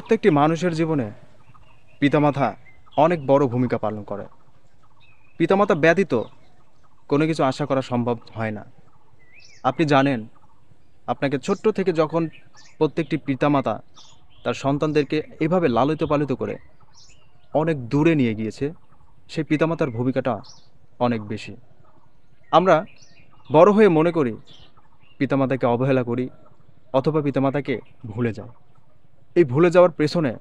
প্রত্যেকটি মানুষের জীবনে পিতামাতা অনেক বড় ভূমিকা পালন করে। পিতামাতা ব্যতীত কোনো কিছু আশা করা সম্ভব হয় না। আপনি জানেন, আপনাকে ছোট্ট থেকে যখন প্রত্যেকটি পিতামাতা তার সন্তানদেরকে এভাবে লালিত পালিত করে অনেক দূরে নিয়ে গিয়েছে, সেই পিতামাতার ভূমিকাটা অনেক বেশি। আমরা বড় হয়ে মনে করি পিতামাতাকে অবহেলা করি, অথবা পিতামাতাকে ভুলে যাই। এই ভুলে যাওয়ার পেছনে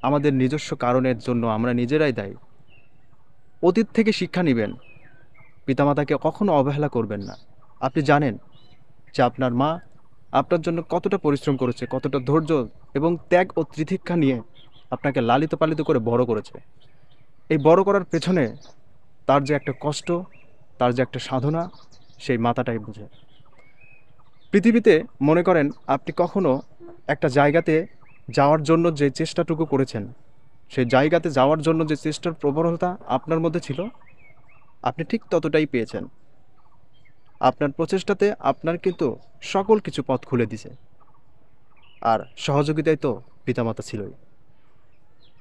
আমাদের নিজস্ব কারণের জন্য আমরা নিজেরাই দায়ী। অতীত থেকে শিক্ষা নেবেন, পিতামাতাকে কখনো অবহেলা করবেন না। আপনি জানেন যে আপনার মা আপনার জন্য কতটা পরিশ্রম করেছে, কতটা ধৈর্য এবং ত্যাগ ও তিতিক্ষা নিয়ে আপনাকে লালিত পালিত করে বড় করেছে। এই বড় করার পেছনে তার যে একটা কষ্ট, তার যে একটা সাধনা, সেই মাতাটাই বুঝে। পৃথিবীতে মনে করেন আপনি কখনো একটা জায়গাতে যাওয়ার জন্য যে চেষ্টাটুকু করেছেন, সেই জায়গাতে যাওয়ার জন্য যে চেষ্টার প্রবলতা আপনার মধ্যে ছিল, আপনি ঠিক ততটাই পেয়েছেন। আপনার প্রচেষ্টাতে আপনার কিন্তু সকল কিছু পথ খুলে দিছে। আর সহযোগিতায় তো পিতামাতা ছিলই।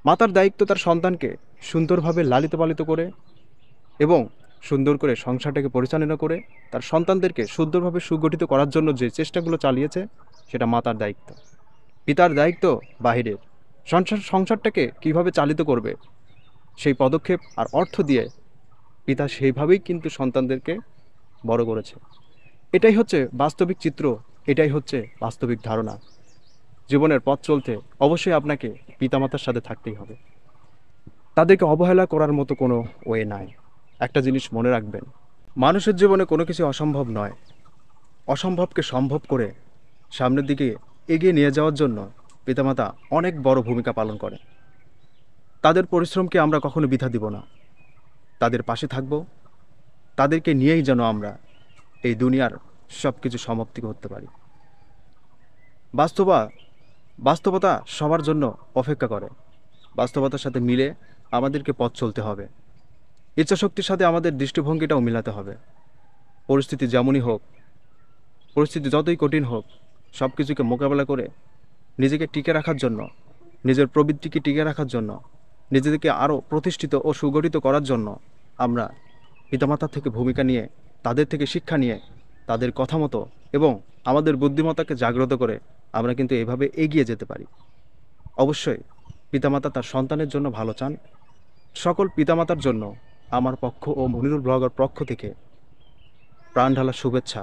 মাতার দায়িত্ব তার সন্তানকে সুন্দরভাবে লালিত পালিত করে এবং সুন্দর করে সংসারটাকে পরিচালনা করে তার সন্তানদেরকে সুন্দরভাবে সুগঠিত করার জন্য যে চেষ্টাগুলো চালিয়েছে, সেটা মাতার দায়িত্ব। পিতার দায়িত্ব বাহিরের সংসারটাকে কিভাবে চালিত করবে, সেই পদক্ষেপ আর অর্থ দিয়ে পিতা সেইভাবেই কিন্তু সন্তানদেরকে বড় করেছে। এটাই হচ্ছে বাস্তবিক চিত্র, এটাই হচ্ছে বাস্তবিক ধারণা। জীবনের পথ চলতে অবশ্যই আপনাকে পিতামাতার সাথে থাকতেই হবে। তাদেরকে অবহেলা করার মতো কোনো ওয়ে নাই। একটা জিনিস মনে রাখবেন, মানুষের জীবনে কোনো কিছু অসম্ভব নয়। অসম্ভবকে সম্ভব করে সামনের দিকে এগিয়ে নিয়ে যাওয়ার জন্য পিতামাতা অনেক বড় ভূমিকা পালন করে। তাদের পরিশ্রমকে আমরা কখনো বৃথা দিব না, তাদের পাশে থাকব। তাদেরকে নিয়েই যেন আমরা এই দুনিয়ার সব কিছু সমাপ্তি করতে পারি। বাস্তবা বাস্তবতা সবার জন্য অপেক্ষা করে। বাস্তবতার সাথে মিলে আমাদেরকে পথ চলতে হবে। ইচ্ছাশক্তির সাথে আমাদের দৃষ্টিভঙ্গিটাও মিলাতে হবে। পরিস্থিতি যেমনই হোক, পরিস্থিতি যতই কঠিন হোক, সব কিছুকে মোকাবেলা করে নিজেকে টিকে রাখার জন্য, নিজের প্রবৃত্তিকে টিকে রাখার জন্য, নিজেদেরকে আরও প্রতিষ্ঠিত ও সুগঠিত করার জন্য আমরা পিতামাতার থেকে ভূমিকা নিয়ে, তাদের থেকে শিক্ষা নিয়ে, তাদের কথা মতো এবং আমাদের বুদ্ধিমত্তাকে জাগ্রত করে আমরা কিন্তু এভাবে এগিয়ে যেতে পারি। অবশ্যই পিতামাতা তার সন্তানের জন্য ভালো চান। সকল পিতামাতার জন্য আমার পক্ষ ও মনিরুল ব্লগার পক্ষ থেকে প্রাণঢালা শুভেচ্ছা,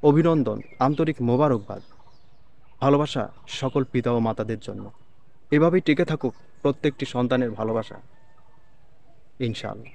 অভিনন্দন, আন্তরিক মোবারকবাদ, ভালোবাসা সকল পিতা ও মাতাদের জন্য। এভাবেই টিকে থাকুক প্রত্যেকটি সন্তানের ভালোবাসা, ইনশাআল্লাহ।